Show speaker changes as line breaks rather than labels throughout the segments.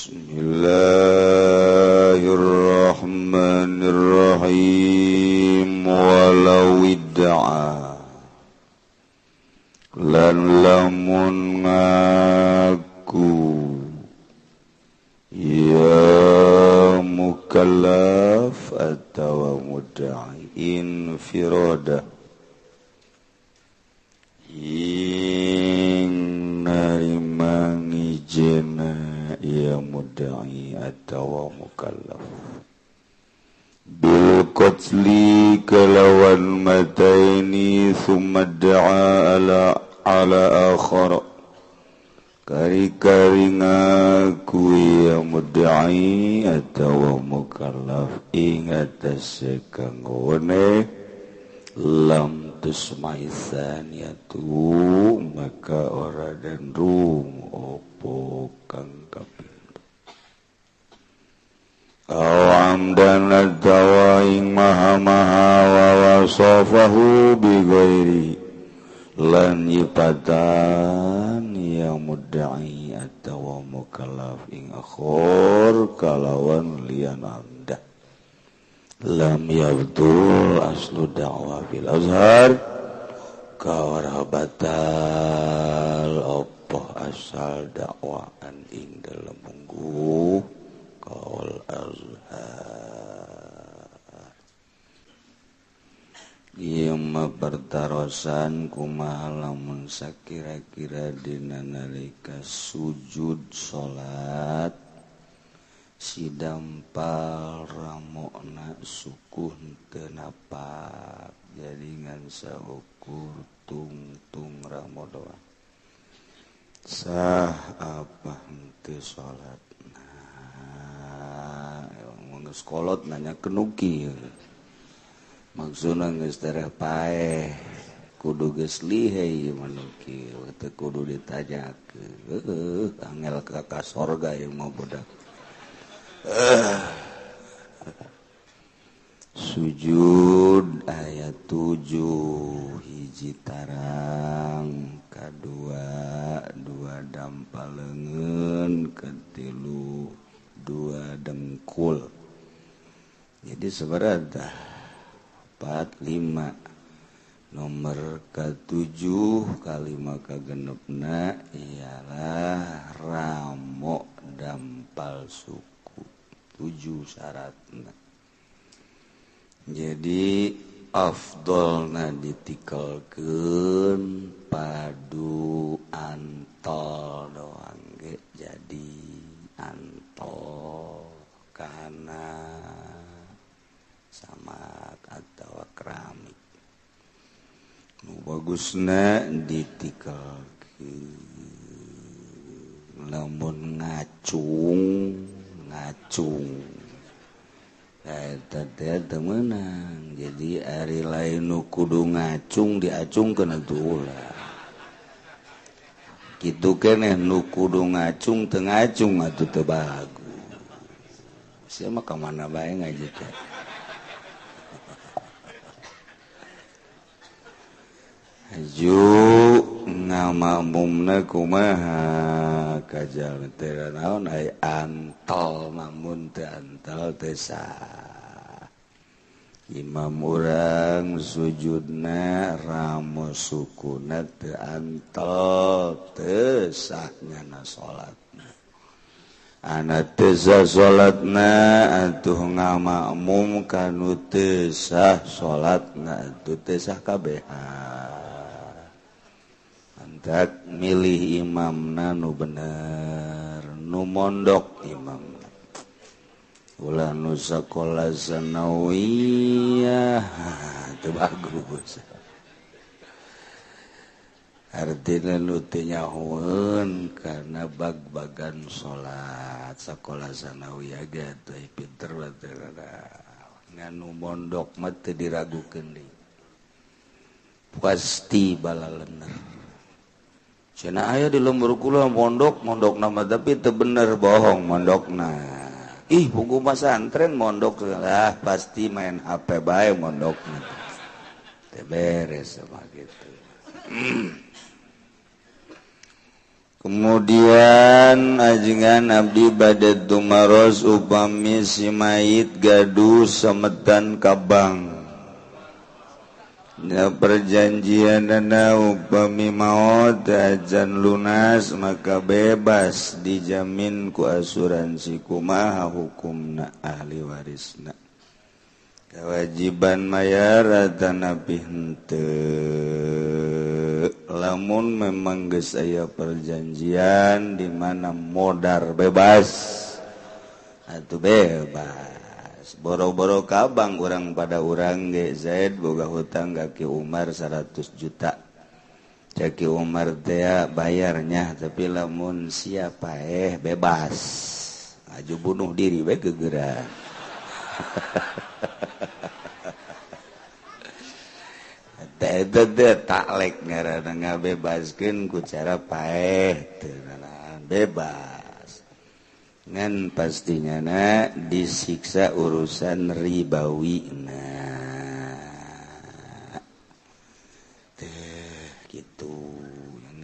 Bismillahirrahmanirrahim. Walau idda'a lan lamun ngaku ya mukallaf atau mudda'i infirada ing narima ngijena ya mudda'i atau mukallaf bil qatli kalawan mataini thumma da'a ala akhar kari-kari ngaku ya mudda'i atau mukallaf ing atase kanggone lam tusmaisan yatu maka ora dan rum opo kang kapindo awam dan atawaing maha-maha wa wasafahu bighairi lan nyipatan yang mudda'i atau mukallaf ing akhor kalawan lian amdah lam yabdul aslu da'wa fil azhar kawara batal apa asal dakwaan ing dalam munggu kaul azhar ieu mah pertarosan kumaha lamun sakira-kira dina nalika sujud salat si dampal ramokna sukuh teu napak jadi ngan saukur tung ramo doang sah apa henteu salat mun geus kolot nanya kenuki maksudna geus tereh paeh kudu geus lihai manuki teu kudu ditanyakeun angel ka sorga ieu mah budak sujud ayat 7 hiji tarang kadua dua dampal leungeun katilu dua dengkul jadi sabaraha 4 5 nomor ke-7 kalima kagenepna ialah ramo dampal suku 7 syaratna jadi afdolna ditikelkeun padu antol doang ge jadi antol kana samak atau keramik nu bagusna ditikelkeun lamun ngacung eta teh teu meunang jadi ari lain nu kudu ngacung diacungkeun atuh ulah kitu keneh nu kudu ngacung teu ngacung atuh teu bagus sia mah ka mana bae ngaji teh aju ngamamumna kumaha kajal teh naon ai antol namun teu antol teu sah imam urang sujudna ramo sukuna teu antol teu sah nyana salatna ana teu sah salatna atuh ngamakmum kanu teu sah salatna atuh teu sah kabehan tak milih imamna nu bener nu mondok imamna ulah nu sakola sanawiyah teu bagus artina nu teu nyahoeun kana bag-bagan salat sakola sanawiyah ge teh pinter bae ngan nu mondok mah teu diragukeun deui pasti balaleuneur cenah aya di lembur kula mondok nama tapi teu bener bohong mondokna ih buku pesantren mondok lah pasti main HP bae mondokna teu beres sama gitu Kemudian ajengan abdi bade tumaros upami si mayit gaduh sametan kabang. Ya perjanjian dana upami maut ajan lunas maka bebas dijamin ku asuransi kumaha hukumna ahli warisna. Kewajiban mayar tanapi henteu lamun memang geus aya perjanjian di mana modar bebas atuh bebas boro-boro kabang urang pada urang ge Zaid boga hutang ka Ki Umar 100 juta cek Ki Umar teh bayarnya tapi lamun siapa bebas aju bunuh diri we gegeran taklek ngaranna ngabebaskeun ku cara paeh teu bebas ngan pastinya disiksa urusan ribawina teh kitu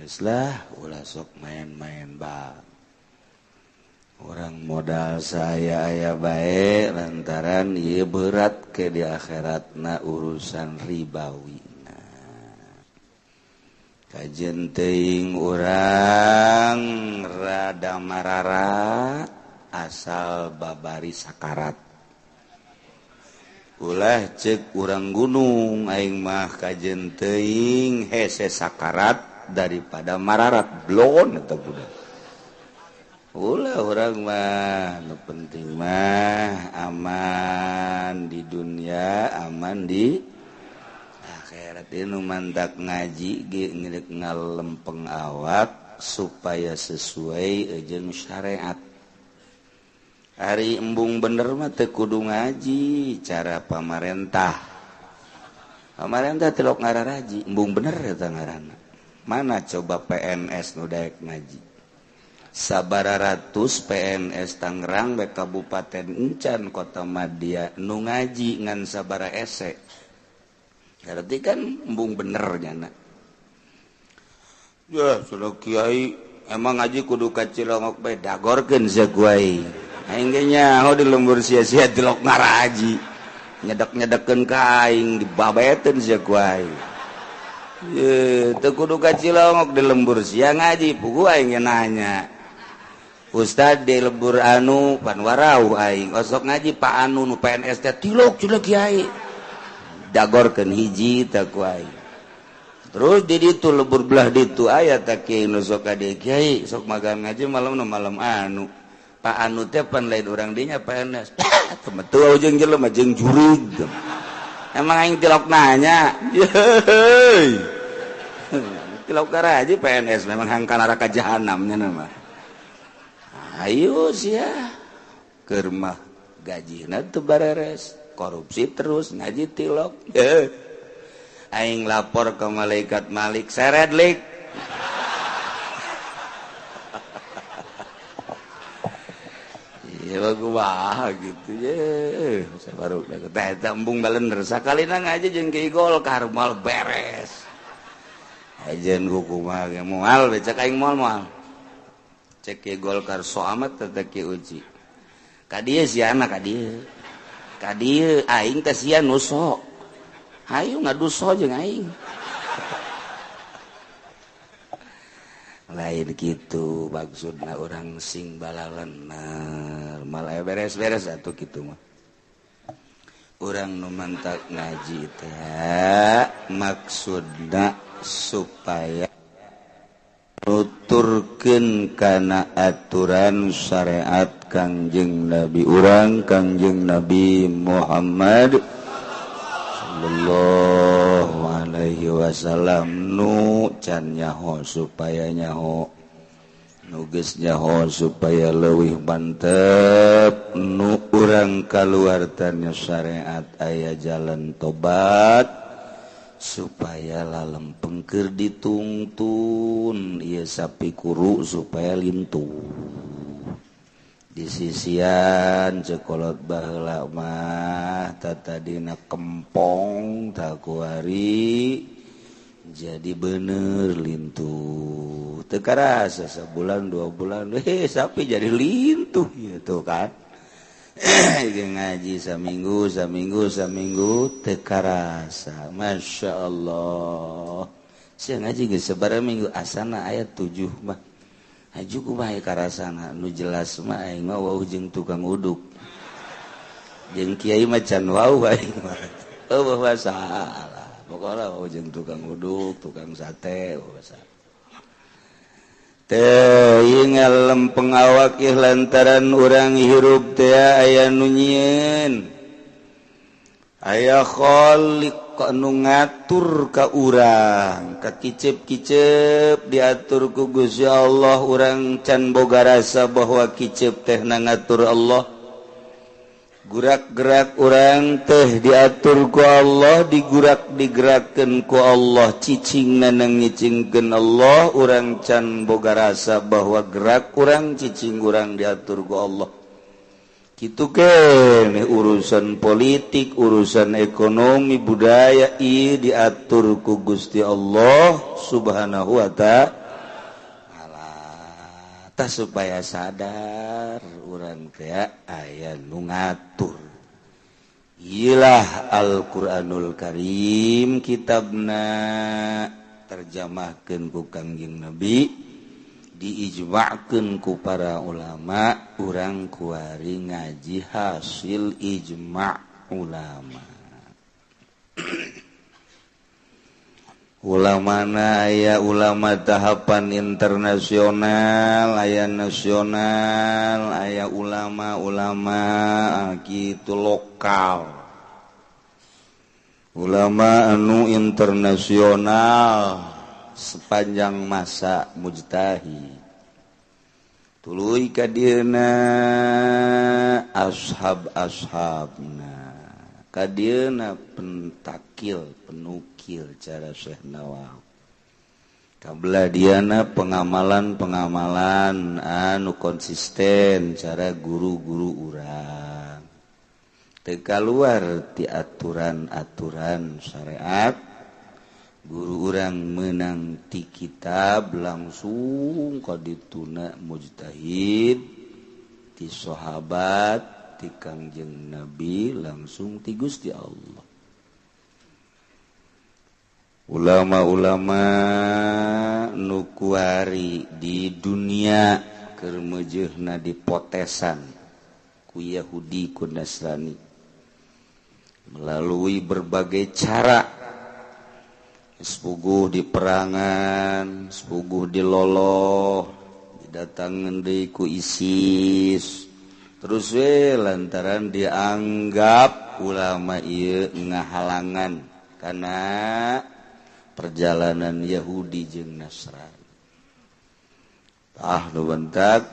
geus lah ulah sok main-main bang orang modal saya aya bae lantaran ieu berat ke di akhiratna urusan ribawi. Kajen teuing urang rada mararat asal babari sakarat. Ulah cek urang gunung aing mah kajen teuing hese sakarat daripada mararat blon eta budak. Ulah urang mah nu penting mah aman di dunia aman di akhirat nu mantak ngaji ge ngeuleuh ngalempeng awak supaya sesuai jeung syariat. Ari embung bener mah teu kudu ngaji cara pamarentah. Pamarentah tilok ngararaji, embung bener eta ngaranna. Mana coba PNS nu daek ngaji. Sabara ratus PNS Tangerang be Kabupaten Encan Kota Madia nu ngaji ngan sabara ese. Berarti kan embung bener nyana. Ya, sudah kiai emang ngaji kudu ka Cilongok bae dagorkeun sia kuai. Aing ge nyaho di lembur sia-sia tilok ngaraji. Nyedek-nyedekeun ka aing dibabeteun sia kuai. Ye, teu kudu ka Cilongok di lembur sia ngaji pugu aing nanya. Ustad di lembur anu panwarau aing osok ngaji Pak anu nu PNS teh tilok cenah kiai. Dagorkeun hiji teh ku aing. Terus di ditu lembur belah ditu aya teh kiai nu sok ka dieu kiai sok magang ngaji malam anu. Pak anu teh pan lain urang dinya PNS. Teu metu jeung jelema jeung jurig. Emang aing tilok nanya. Yeuy. Tilok karaji PNS memang hangkan neraka jahanam nya mah. Ayo sia keur mah gajina teu bareres korupsi terus ngaji tilok aing lapor ke malaikat Malik seret lik iya kumaha gitu ye sabaru teh embung balender sakalina ngaji jeung Ki Golkar moal beres ajeun kumaha ge moal becak aing moal cek Ki Golkar so amat teh Ki uji ka dieu siana ka dieu aing teh sia nu so hayu ngaduso jeung aing lain kitu maksudna urang sing balaleuneur malah beres-beres atuh kitu mah urang nu mantak ngaji teh maksudna supaya nuturkeun kana aturan syariat Kangjeng Nabi urang Kangjeng Nabi Muhammad sallallahu alaihi wasallam nu can nyaho supaya nyaho nu geus nyaho supaya leuwih mantep nu urang kaluartana syariat aya jalan tobat supaya lalempeng keur ditungtun ieu sapi kuru supaya lintuh di sisian cekolot baheula mah tata dina kempong takuari jadi bener lintuh teu karasa sebulan 2 bulan sapi jadi lintuh gitu kan. Ngaji saminggu teu karasa Masya Allah sia ngaji geus sabaraha minggu asana ayat 7 mah aju kumaha karasana nu jelas mah aing mah wau jeung tukang uduk jeung kiai mah can wau aing mah eueuh masalah pokona wau jeung tukang uduk tukang sate masalah teu ngalem pengawak lantaran urang hirup teh aya nu nyieun aya khaliq anu ngatur ka urang ka kicep-kicep diatur ku Gusti Allah urang can boga rasa bahwa kicep teh na ngatur Allah gurak-gerak urang teh diatur ku Allah digurak-digerakkeun ku Allah cicingna ngicingkeun Allah urang can boga rasa bahwa gerak urang cicing urang diatur ku Allah kitu keneh urusan politik urusan ekonomi budaya ieu diatur ku Gusti Allah Subhanahu wa ta'ala tah supaya sadar urang teh aya nu ngatur iyalah Al-Qur'anul Karim kitabna terjemahkeun ku Kangjeng Nabi diijma'keun ku para ulama urang kuari ngaji hasil ijma' ulama ulamana aya ulama tahapan internasional aya nasional aya ulama-ulama kitu lokal ulama anu internasional sepanjang masa mujtahid tuluy ka dieuna ashab-ashabna ka dieuna pentakil penukil cara Syekh Nawawi kabelah diana pengamalan-pengamalan anu konsisten cara guru-guru urang teu kaluar ti aturan-aturan syariat guru urang menang ti kitab langsung kadituna mujtahid ti sahabat ti Kangjeng Nabi langsung ti Gusti Allah ulama-ulama nu kuari di dunia keur meujeuhna dipotesan ku Yahudi ku Nasrani melalui berbagai cara sepuguh di perangan, sepuguh di loloh, didatangan deui ku ISIS. Terus lantaran dianggap ulama ieu ngahalangan kana perjalanan Yahudi jeung Nasrani. Nu bentak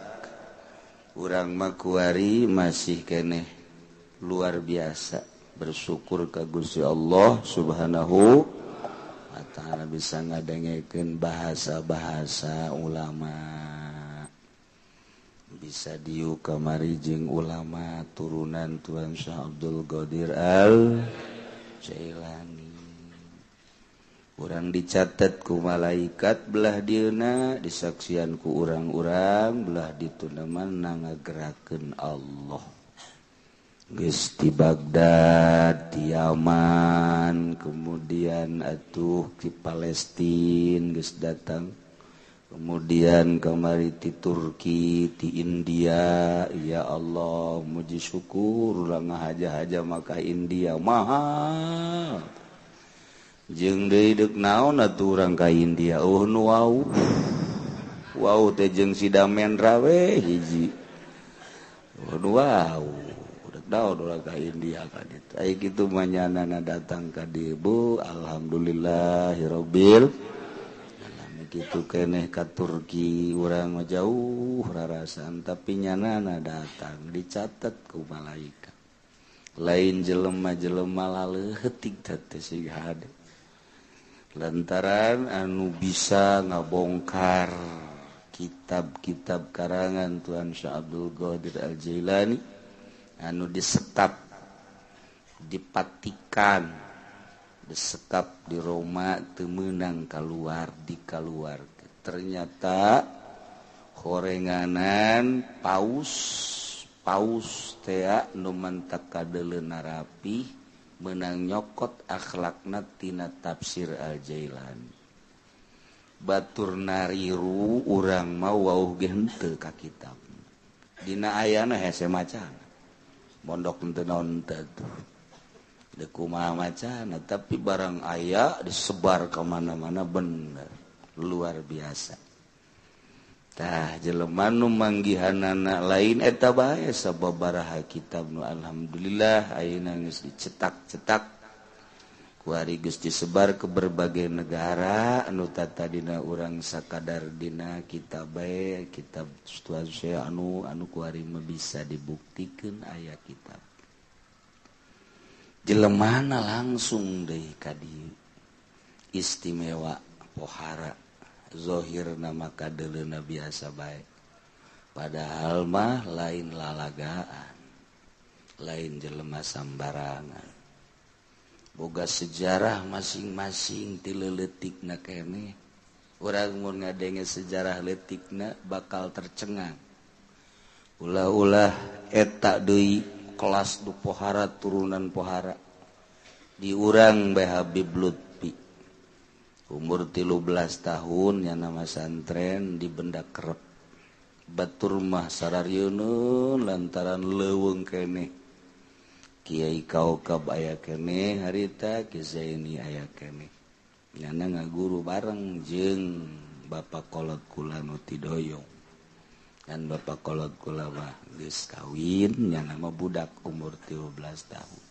urang mah kuari masih keneh luar biasa bersyukur ka Gusti Allah Subhanahu ta'ala bisa ngadengekeun bahasa-bahasa ulama bisa diu kamari jeung ulama turunan Tuan Syekh Abdul Qadir Al-Jailani urang dicatet ku malaikat belah dieuna disaksian ku urang-urang belah ditu na ngagerakeun Allah geus di Baghdad, di Yaman, kemudian atuh di Palestina geus datang, kemudian kemari di Turki, di India, ya Allah, muji syukur ulah ngahaja-haja maka India mahal. Jeung deui deuk naon atuh urang ka India, nu wau. Wau teh jeung si Damendra we hiji. Nu wau. Daud orang ke India kan itu. Ai kitu manyanana datang ka dieu Bu, alhamdulillahirabbil alamin kitu keneh ka Turki urang mah jauh rarasan tapi nyanana datang dicatat ku malaikat. Lain jelema-jelema laleutik teh siga hade. Lantaran anu bisa ngabongkar kitab-kitab karangan Tuan Syekh Abdul Qadir Al-Jailani anu disetap dipatikan disekap di Roma temenang keluar di keluar ternyata gorenganan paus tea nu mentak kadeleuna rapi menang nyokot akhlakna tina tafsir Al-Jailani batur nariru urang mau wauh ge henteu ka kitab dina ayana hese macana mondok henteu naon teh deuk kumaha macana tapi barang aya disebar ka mana-mana bener luar biasa tah jelema nu manggihanana lain eta bae sababaraha kitab nu alhamdulillah ayeuna geus dicetak-cetak ku ari geus disebar ke berbagai negara anu tadina urang sakadar dina kitab bae kitab situasi anu ku ari mah bisa dibuktikeun aya kitab jelemana langsung deui ka dieu istimewa pohara zohir nama kadeleuna biasa baik padahal mah lain lalagaan lain jelema sambarangan boga sejarah masing-masing ti leuletikna keneh urang mun ngadenge sejarah leutikna bakal tercengang ulah-ulah eta deui kelas du pohara turunan pohara di urang bae Habib Lutfi umur 13 tahun nya nama santren di Benda Kerep batur mah sararieun lantaran leuweung keneh Kiai Kaukab aya keneh harita Ki Zaini aya keneh nyana ngaguru bareng jeung Bapak Kolot kula nu ti Doyong dan Bapak Kolot kula mah geus kawin nyana mah budak umur 13 tahun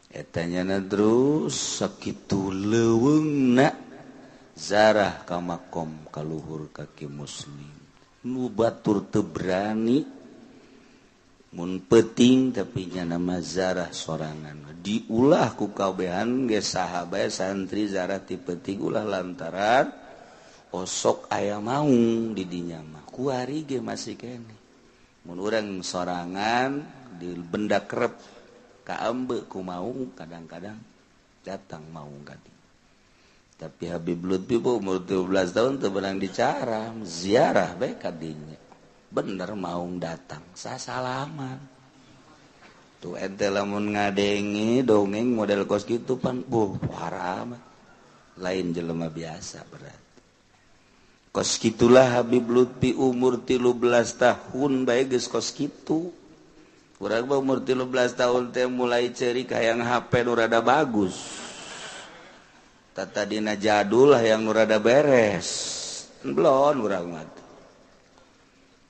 etanyana terus sakitu leuweungna zarah ka makom kaluhur kaki muslim nu batur teu berani mun peuting tapi nyana mah zarah sorangan diulah ku kabehan ge sahabat santri zarah ti peuting ulah lantaran osok aya maung di dinya mah ku ari ge masih keneh mun urang sorangan di Benda Kerep kaambe ku maung kadang-kadang datang maung kadi tapi Habib Lutfi umur 17 tahun teu beurang dicara ziarah bae ka dinya bener maung datang sasalaman tuh ente lamun ngadenge dongeng model kos kitu pan parah mah lain jelema biasa berarti kos kitulah Habib Lutfi umur 13 tahun bae geus kos kitu urang mah umur 13 tahun teh mulai ceurik hayang HP nu rada bagus. Tadina jadul hayang nu rada beres. Belon urang mah.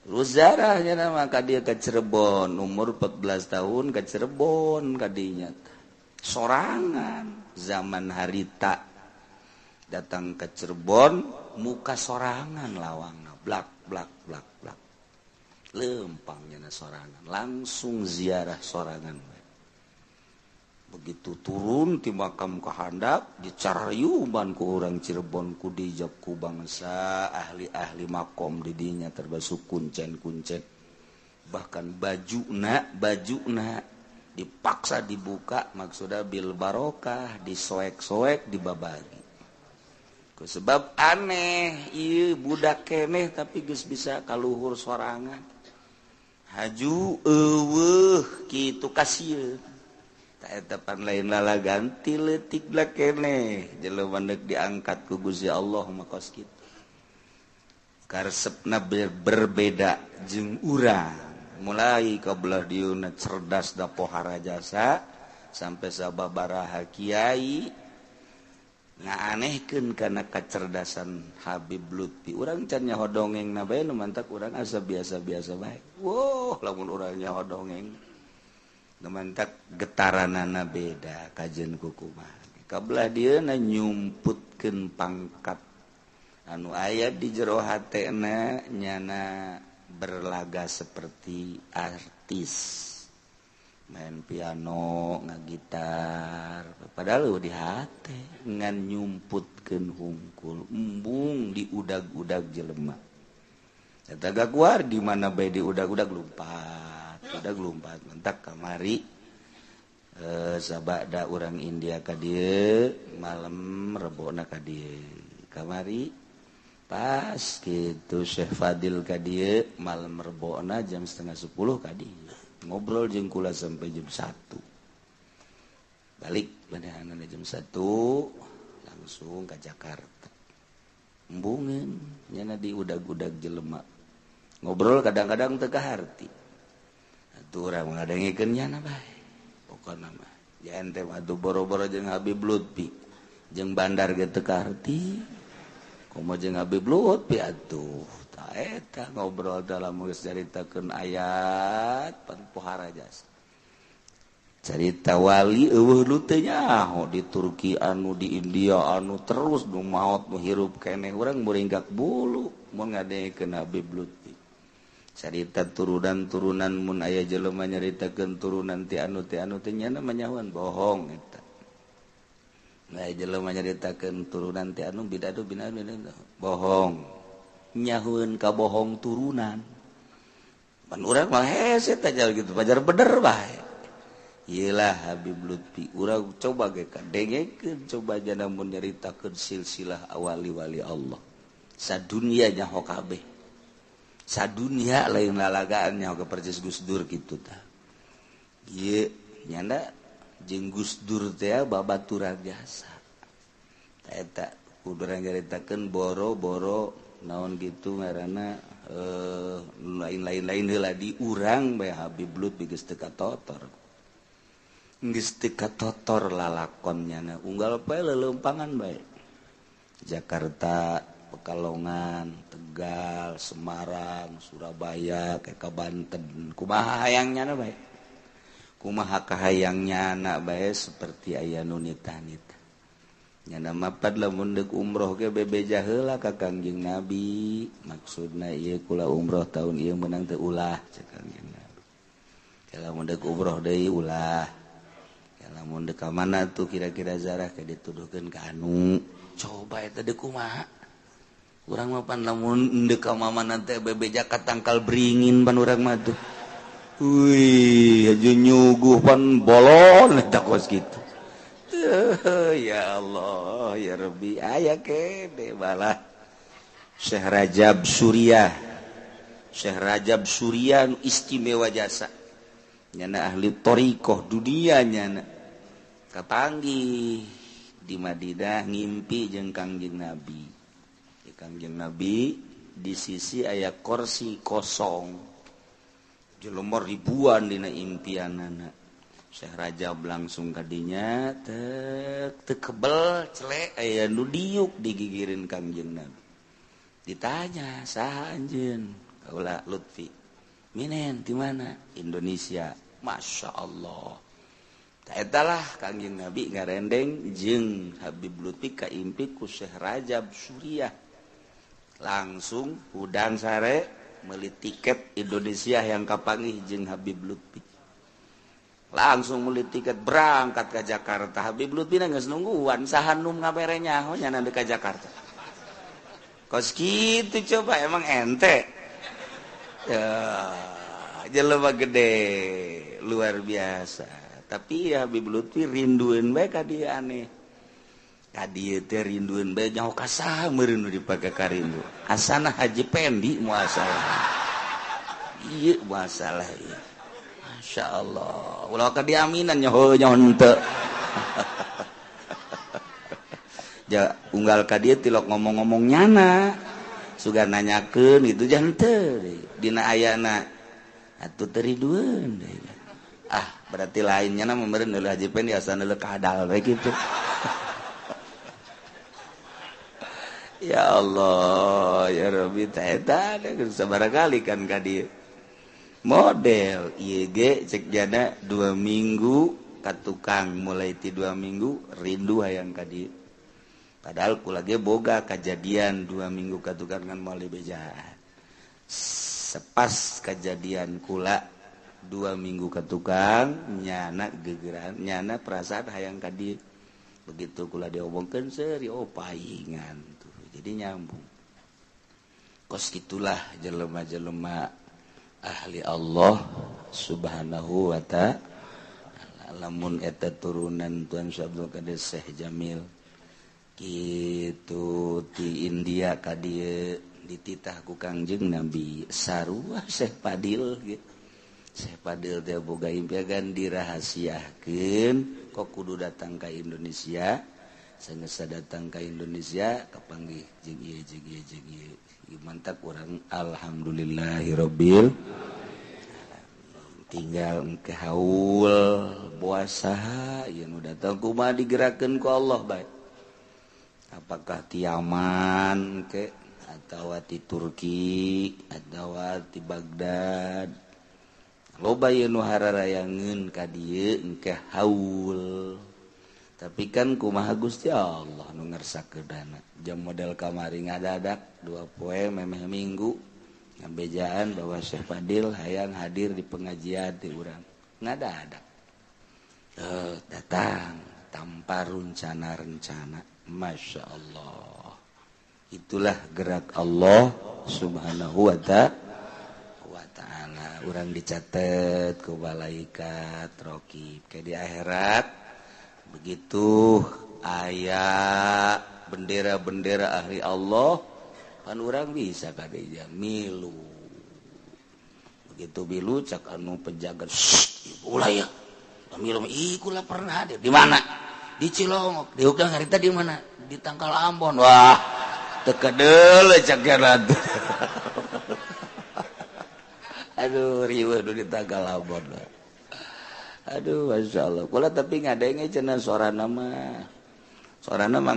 Ruzarah nya nama ka dieu ka Cirebon umur 14 tahun ka Cirebon ka dinya. Sorangan zaman harita datang ke Cirebon muka sorangan lawangna blak blak blak blak. Lempangnya sorangan langsung ziarah sorangan begitu turun ti makam kahandap dicarariuman ku urang Cirebon ku dijab ku bangsa ahli-ahli makom di dinya termasuk kuncen-kuncen bahkan bajuna dipaksa dibuka maksudnya bil barokah disoek-soek dibabagi sebab aneh ieu budak keneh tapi geus bisa kaluhur sorangan haju eueuh kitu kasieun ta eta pan lain lalagan ti leutik da keneh jelema neuk diangkat ku Gusti Allah mah kos kitu karesepna berbeda jeung urang mulai ka belah dieuna cerdas da pohara jasa sampai sababaraha kiai ngaanehkeun kana kacerdasan Habib Lutfi urang can nyaho dongengna bae nu mantak urang asa biasa-biasa bae woh lamun urang nyaho dongeng nu mantak getaranana beda kajeun ku kumaha kabelah dieuna nyumputkeun pangkat anu aya di jero hatena nyana berlaga seperti artis main piano ngagitar padahal di hate ngan nyumputkeun hungkul embung di udag-udag jelema eta gaguar di mana bae di udag-udag lompat mentak kamari sabada urang India ka dieu malam rebona ka dieu kamari pas gitu Syekh Fadil ka dieu malam rebona jam 9:30 ka dieu ngobrol jeung kula sampai jam 1 balik beneran jam 1 langsung ke Jakarta embungeun nyana di udag-udag jelema ngobrol kadang-kadang teu kaharti atuh urang ngadengikeun nyana bae pokona mah ya ente mah atuh boro-boro jeung Habib Lutfi jeung bandar ge teu kaharti kumaha jeung Habib Lutfi atuh ta eta ngobrol dalam geus caritakeun ayat pan pohara jasa carita wali eueuh nu teu nyaho di Turki anu di India anu terus nu maot nu hirup keneh urang muringgak bulu mun ngadengikeun Habib Lutfi carita turunan-turunan mun aya jelema nyaritakeun turunan ti anu teh nyana manyahoan bohong eta aya jelema nyaritakeun turunan ti anu bidadu bohong nyahoeun ka bohong turunan pan urang mah hese teh gitu pajar bener bae iyalah Habib Lutfi urang coba ge kadengekeun coba jana mun nyaritakeun silsilah wali-wali Allah sadunya nyaho kabeh sadunya lain lalagaan nyaho percis Gus Dur kitu tah ieu nyanda jeung Gus Dur teh babaturan biasa tah eta kudu nyaritakeun boro-boro naon gitu ngaranna lain-lain heula di urang bae Habib Lutfi geus teu katotor geus teu katotor lalakonnya unggal bae leuleumpangan bae Jakarta Pekalongan, Tegal, Semarang, Surabaya, ke Banten. Kumaha hayangnya bae. Kumaha kahayangnya anak bae seperti aya nu nita-nita. Nyana mapad lamun deuk umroh ge bebeja heula ka Kangjeng Nabi. Maksudna ieu kula umroh taun ieu meunang teu ulah cek Kangjeng Nabi. Kalau deuk umroh deui ulah. Kalau deuk ka mana tuh kira-kira zarah ke dituduhkeun ka anu. Coba eta deuk kumaha? Urang mah pan lamun deuk ka mamana teh bebeja ka tangkal beringin pan urang mah tuh. Wih, aju nyuguh pan bolon eta kos kitu. Ya Allah, ya Rabbi, aya kene balah. Syekh Rajab Surya. Syekh Rajab Surya istimewa jasa. Nyana ahli thariqah dunia nyana. Kapanggih di Madinah ngimpi jeung Kangjeng Nabi. Kangjeng Nabi di sisi aya kursi kosong jelema ribuan dina impianana Syekh Rajab langsung kadinya teu kebel celek aya nu diuk digigireun Kangjeng Nabi ditanya saha anjeun kaula Lutfi minen di mana Indonesia Masya Allah eta lah Kangjeng Nabi ngarendeng jeung Habib Lutfi kaimpi ku Syekh Rajab Surya langsung udang sare meuli tiket Indonesia yang kapanggih jeung Habib Lutfi langsung meuli tiket berangkat ke Jakarta Habib Lutfi geus nungguan saha nu ngabere nyaho nyana ka Jakarta kos kitu coba emang ente ya jelema gede luar biasa tapi ya Habib Lutfi rindueun bae ka dieu aneh kadieu teh rindueun bae nyaho ka saha meureun nu dipake ka rindu asana Haji Pendi muasalah ieu masalah ieu masyaallah ulah ka diaminan nyaho henteu ja unggal ka dieu tilok ngomong-ngomong nyana sugan nanyakeun itu jan teu dina ayana atuh teu rindueun berarti lainnya na meureun heula Haji Pendi asana heula kadal bae kitu. Ya Allah, ya Rabbi, eta sabarangkali kan ka dieu. Model ieu ge cek jana 2 minggu ka tukang mulai ti 2 minggu rindu hayang ka dieu. Padahal kula ge boga kajadian 2 minggu ka tukang ngan moal beja. Sepas kejadian kula 2 minggu ka tukang nyana gegeran, nyana perasaan hayang ka dieu. Begitu kula diomongkeun seuri paingan. Jadi nyambung kos gitulah jelema-jelema ahli Allah subhanahu wa ta'ala lamun eta turunan Tuan Abdul Qadir Syekh Jamil kitu ti India ka dieu dititah ku Kangjeng Nabi sarua Syekh Fadil gitu. Syekh Fadil teh boga impian dirahasiakeun kok kudu datang ka Indonesia. Sanggeus datang ka Indonesia kapanggih jeung ieu jeung ieu jeung ieu. Mantap urang alhamdulillahirabbil tinggal ke haul puasa yang udah tahu kumaha digerakkeun ku Allah bae. Apakah ti Yaman ke atau ti Turki atau ti Baghdad. Loba ye nu hararayangeun ka dieu engke haul. Tapi kan kumaha Gusti Allah nu ngarsakeunana. Jam model kamari ngadadak 2 poe memeh minggu. Ngabejaan bahwa Syekh Fadil hayang hadir di pengajian di urang ngadadak datang tanpa rencana-rencana. Masya Allah, itulah gerak Allah subhanahu wa ta'ala. Urang dicatat ke malaikat raqib kayak di akhirat begitu aya bendera-bendera ahli Allah kan urang bisa kadeja milu begitu milu cak anu penjaga ulah ya milu ikulah pernah hadir di mana di Cilongok di Ukang harita di mana di Tangkal Ambon wah tekedeul cak gerat aduh riweuh di Tangkal Ambon aduh masyaallah kula tapi ngadenge cenah sorana mah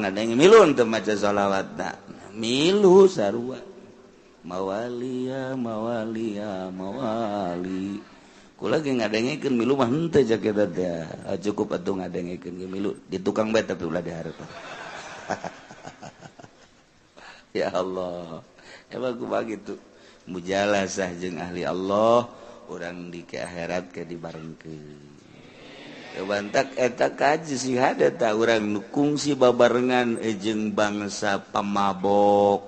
ngadenge milu teu maca shalawatna milu sarua mawalia mawali kula ge ngadengekeun milu mah henteu cak eta teh cukup atuh ngadengekeun ge milu di tukang bae tapi ulah dihareup ya Allah emang kumaha kitu mujalasah jeung ahli Allah urang di ke akhirat ke dibarengkeun bantak eta kaji si hada ta urang nu kungsi babarengan jeung bangsa pamabok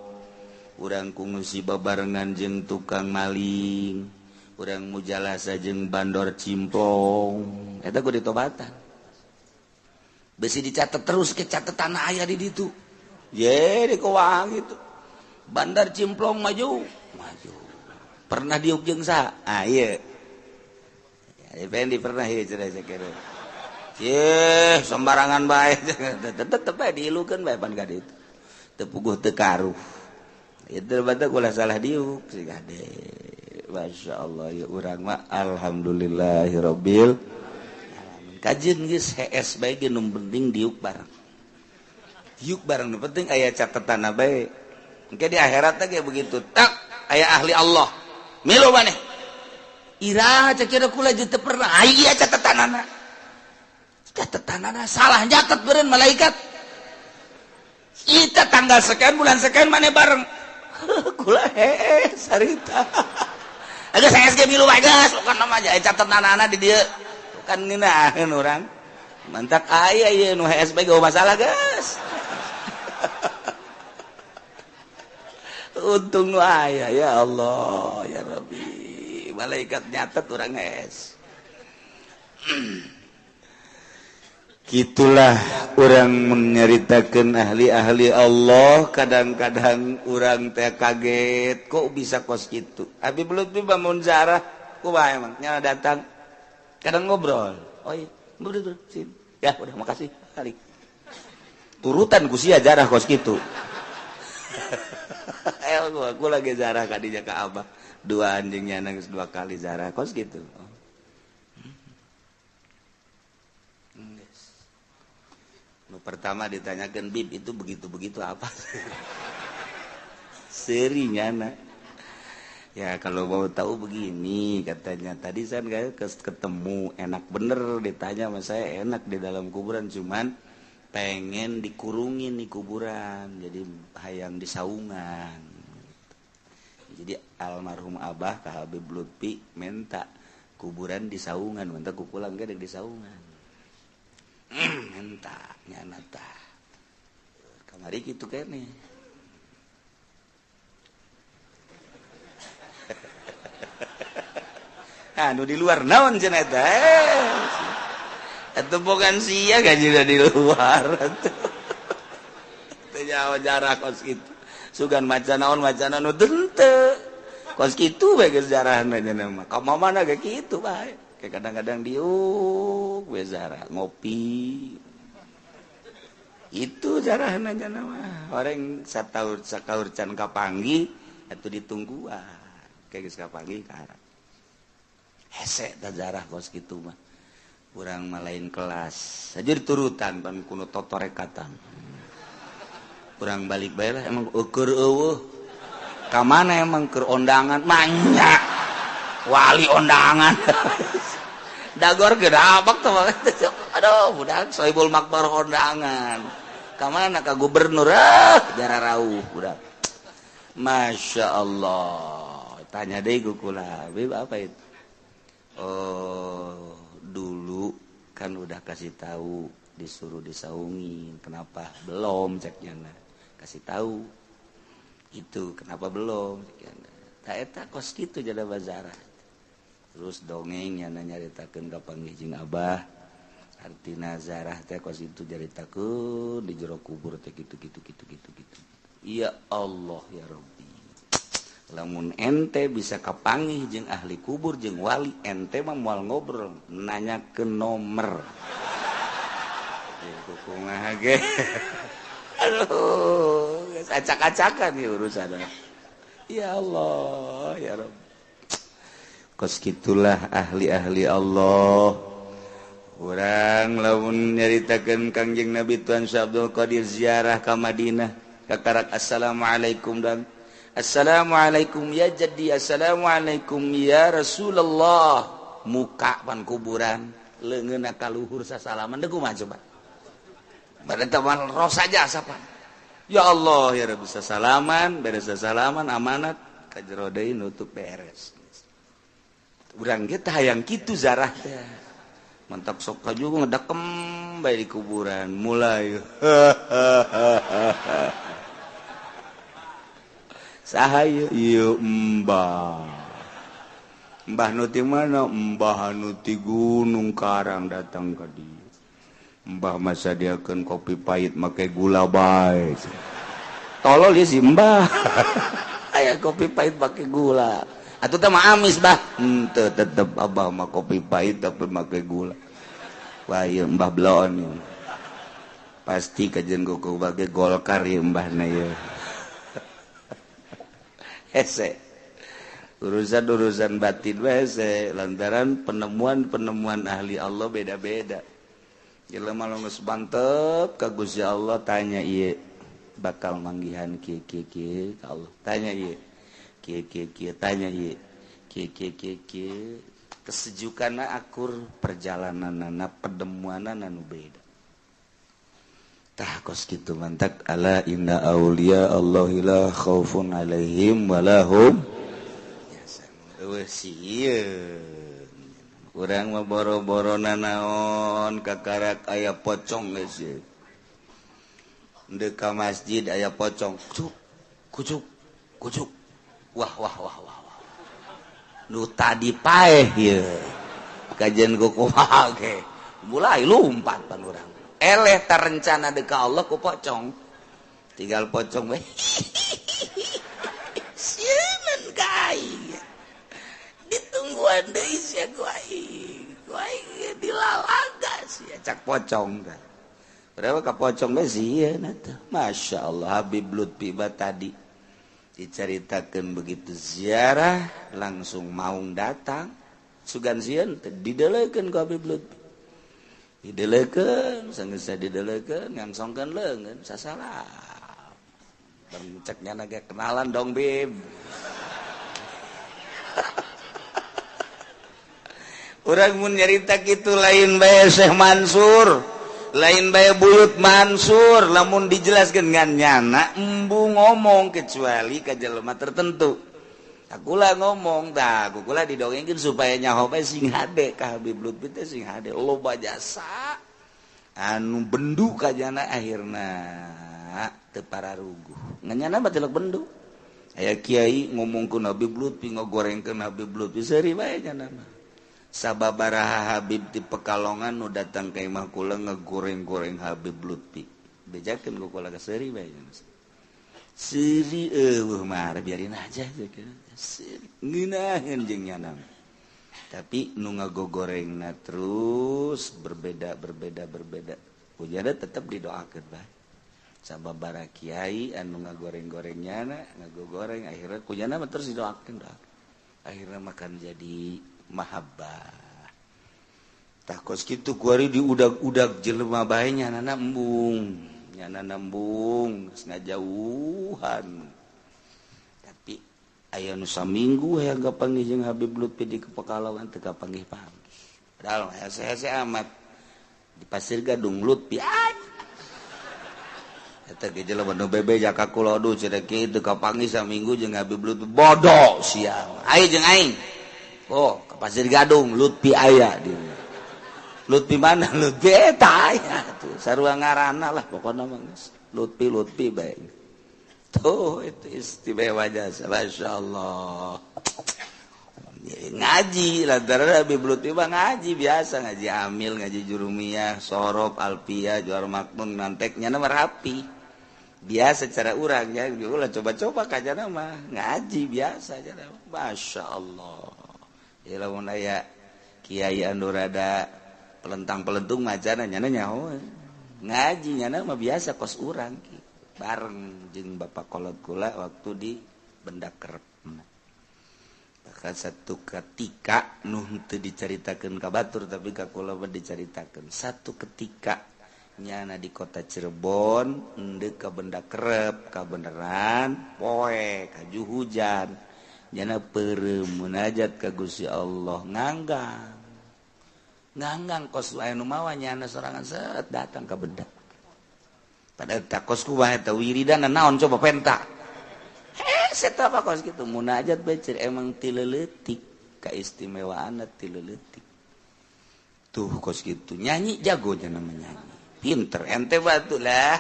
urang kungsi babarengan jeung tukang maling urang mujalasa jeung bandor cimplong eta kudu ditobatan besi dicatat terus ke catatan aya di ditu ye di kumaha gitu bandar cimplong maju pernah diuk jeung saha ieu Effendi pernah ieu cenah sakeureun sembarangan bae tetep bae diilukeun bae pan ka ditu teu puguh teu karuh itu bata kula salah diuk si gade masyaallah ya urang mah alhamdulillahirabbil alamin kajeun geus HS bae ge nu penting diuk bareng nu penting aya catetanna bae engke di akhirat teh begitu tak aya ahli Allah milu maneh iraha cek kula jeung teu pernah aya catatanana salah nyatet beureun malaikat kita tanggal sekian bulan sekian maneh bareng kula sarita ada saya ge milu wae geus kan nama aja catatanana di dieu kan ngeunaheun urang mantak aya ieu nu HSB ge masalah geus untung nu aya ya Allah ya Rabbi malaikat nyatet urang es gitulah urang menyaritakeun ahli-ahli Allah kadang-kadang urang teh kaget kok bisa kos kitu abi belut bangun zarah kumaha emang nya datang kadang ngobrol oh iya betul sin ya udah makasih kali turutan ku sia jarah kos kitu aku lagi zarah ka dinya ka abah dua anjingnya nangis 2 kali zarah kos gitu pertama ditanyakan bib itu begitu-begitu apa serinya nak ya kalau mau tahu begini katanya tadi saya ketemu enak bener ditanya sama saya enak di dalam kuburan cuman pengen dikurungin di kuburan jadi hayang disaungan jadi almarhum abah ka Habib Lutfi minta kuburan disaungan minta kupulang ke disaungan minta nyanata kamari gitu kene anu di luar naon cenah eta Itu bukan sia gaji di luar. Itu nyawa jarah kos gitu. Sugan maca naon nu teu. Kos kitu bae sejarahna cenah mah. Ka mana ge kitu bae. Kayak kadang-kadang diuk we zarah ngopi. Itu jarahna cenah mah. Orang sakaur can kapanggih atuh ditungguan. Kayak geus kapanggih ka arah. Hese ta jarah kos kitu mah. Urang mah lain kelas. Saja diturutan pan kuno totorekatan. Urang balik bae lah emang keur eueuh. Ka mana emang keur ondangan manya. Wali ondangan. Dagor gedabak tuh. Aduh, budak Soibul Makbar ondangan. Ka mana ka gubernur jara rauh budak. Masya Allah. Tanya deui ku kula, "Bib apa itu?" Oh, dulu kan udah kasih tahu disuruh disaungin kenapa belum ceknya kasih tahu itu kenapa belum ceknya tak eta kos gitu jada bazarah terus dongengnya nyaritakeun ka panggih abah artina zarah teh kos itu jaritakeun di jero kubur teh gitu ya Allah ya Rabbi lamun ente bisa kapanggih jeung ahli kubur jeung wali ente mah moal ngobrol nanya ke nomor kumaha ge aduh acak-acakan nih urusan ya Allah ya Rabb kos gitulah ahli-ahli Allah urang lamun nyaritakeun Kangjeng Nabi Tuan Syekh Abdul Qadir ziarah ka Madinah kakarak assalamualaikum dan assalamualaikum ya jadi assalamualaikum ya Rasulullah muka pan kuburan leungeunna ka luhur sasalaman deuk kumaha coba pada teman ros saja sapa ya Allah ya Rabbi sasalaman beres sasalaman amanat ka jero deui nutup beres urang ge teh hayang kitu zarah teh mantap sok kaju ngedekem bae di kuburan mulai sahaya ieu mbah nu ti mana mbah nu ti Gunung Karang datang ka dieu mbah mah sadiakeun kopi pahit make gula bae tolol ieu si mbah aya kopi pahit make gula atuh teh mah amis bah henteu tetep abah mah kopi pahit tapi make gula wah ieu mbah bloon ieu pasti kajen kuku bage Golkar ieu mbahna ieu hese urusan batin hese lantaran penemuan ahli Allah beda-beda jelema nu geus mantep ka Gusti Allah tanya ieu bakal manggihan kieu ka Allah tanya ieu kieu tanya ieu kieu kesejukanna akur perjalananna penemuanna nu beda tah kos kitu mantak ala inna auliya Allahi la khaufun alaihim walahum eueuh sieun urang mah boro-borona naon kakarak aya pocong geus ye deuk ka masjid aya pocong kucuk wah nu tadi paeh ieu kajian ku kumaha ge mulai lumpat pan urang eleh tarencana deuk ka Allah ku pocong tinggal pocong we sieun kai ditungguan deui sia ku aing dilalagas ya cak pocong teh berapa ka pocong we sieun atuh masyaallah Habib Lutfi tadi diceritakeun begitu ziarah langsung maung datang sugan sieun teh didelekeun ku Habib Lutfi didelekeun sanggeus didelekeun ngangsongkeun leungeun sasalam ceknya ge kenalan dong Bib urang mun nyarita kitu lain bae Syekh Mansur lain bae Buyut Mansur lamun dijelaskeun ngan nyana embu ngomong kecuali ka jelema tertentu Akula ngomong dah, kula didongengkeun supaya nyaho bae sing hade ka Habib Lutfi teh sing hade loba jasa anu bendu kajana akhirna teu pararuguh. Nganyana mah tilek bendu. Aya kiai ngomongkeun Habib Lutfi ngogorengkeun Habib Lutfi seuri bae cenah mah. sababaraha Habib di Pekalongan nu datang ka imah kula ngegoreng-goreng Habib Lutfi bejakeun ku kula seuri bae seuri mah biarin aja ngeunaheun jeung nyana tapi nu ngagogorengna terus berbeda kujana tetep didoakeun bae sababaraha kiai anu ngagoreng-gorengnya ngagogoreng akhirnya kujana mah terus didoakeun akhirnya makan jadi mahabbah tah kos kitu kuari di udag-udag jelema bae nyana embung geus ngajauhan tapi aya nu saminggu hayang kapanggih jeung Habib Lutfi di Pekalongan teu kapanggih padahal hese-hese amat di Pasir Gadung Lutfi eta ge jelema nu bebe jaka kula aduh cenah kitu kapanggih saminggu jeung Habib Lutfi bodoh siang aya jeung aing oh ke Pasir Gadung Lutfi aya di Lutfi mana Lutfi eta aya tuh sarua ngaranna lah pokona mah geus Lutfi bae tuh itu istimewa jasa masyaallah ngaji lantaran Habib Lutfi mah ngaji biasa ngaji amil ngaji jurumiyah sorof alfiyah juar makmun nanteknya mah rapi biasa cara urang ya ulah coba-coba kajana mah ngaji biasa aja masyaallah ya lamun aya kiai anu rada pelentang-pelentung macana nyana nyaho ngaji nyana mah biasa kos urang bareng jeung bapak kolot kula waktu di Benda Kerep bahkan satu ketika nu teu dicaritakeun ka batur tapi ka kula mah dicaritakeun satu ketika nyana di kota Cirebon endeu ka Benda Kerep ka beneran poe kaju hujan nyana peureum munajat ka Gusti Allah nganggang kos lain nu mawa nyana sorangan set datang ka Benda padahal tak kosku wae eta wiridan naon coba penta seta apa kos kitu munajat bae emang ti leuletik kaistimewaanna ti leuletik tuh kos kitu nyanyi jago nya namanya nyanyi pinter ente batu lah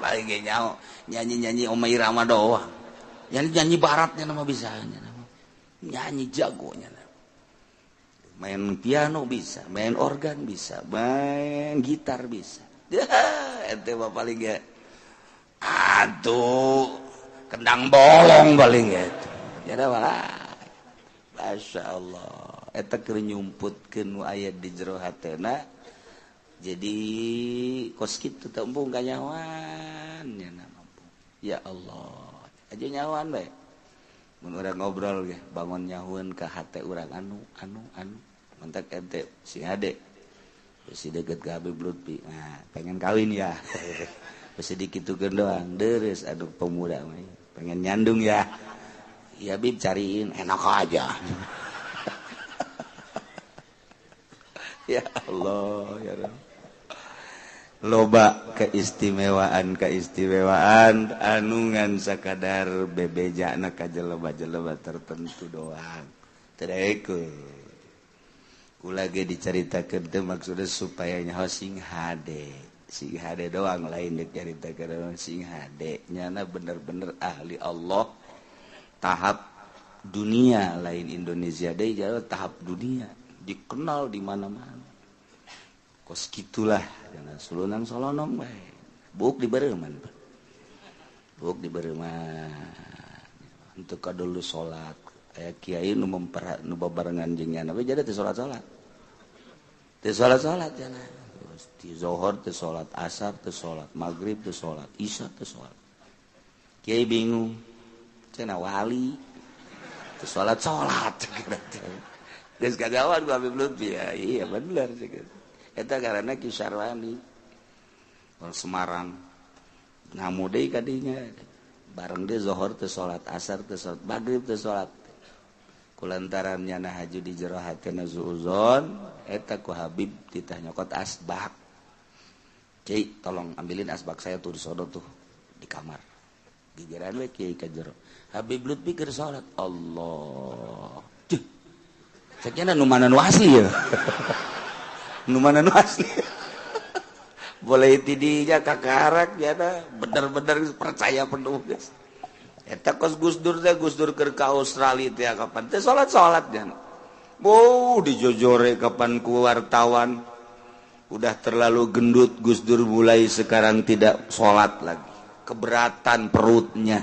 paling ge nyaho nyanyi Omay Rama doang nyanyi baratnya nama bisa nyanyi jagonya main piano bisa main organ bisa main gitar bisa ente mah paling ge atuh kendang bolong paling gitu jadi malah masyaallah eta keur nyumputkeun nu aya di jero hatena jadi kos kitu teu embung ka nyawan nyana mampu ya Allah aja nyawan bae mun urang ngobrol ge bangun nyahueun ka hate urang anu mentak ente si Hade si deket ka Habib Lutfi nah pengen kawin ya sedikit tukeun doang deres aduh pemuda mah pengen nyandung ya iya Bib cariin enak aja ya Allah ya Rabb loba keistimewaan anu ngan sakadar bebejana ka jelema-jelema tertentu doang teu kula ge dicaritakeun teh maksudna supaya nyaho sing hade doang lain dicaritakeun sing hade nyana bener-bener ahli Allah tahap dunia lain Indonesia deui jauh tahap dunia dikenal di mana-mana kos gitulah jangan sulunang solonong bae buuk di bereuman untuk kadulu salat aya kiai nu babarengan jeung nyana we jadi teu salat cenah di zuhur teu salat asar teu salat maghrib teu salat isya teu salat kiai bingung cenah wali teu salat geus kagawan ku Habib Lutfi ya iya bener cenah eta karana Ki Sarwani orang Semarang ngamu deui ka dinya bareng dia zuhur teu salat asar teu salat maghrib teu salat kulantaran nyana haju di jero hatena suuzon eta ku Habib titah nyokot asbak Kiai tolong ambilin asbak saya tuh di sono tuh di kamar gigiran we Kiai ka jero Habib Lutfi keur salat Allah sakjana nu mana nu asli ya nu mana nu asli boleh tidinya kakarak jana bener-bener percaya penuh guys eta kos Gus Dur keur ka Australia teh kapan teh salat-salat jan dijojore kapan ku wartawan udah terlalu gendut Gus Dur mulai sekarang tidak sholat lagi keberatan perutnya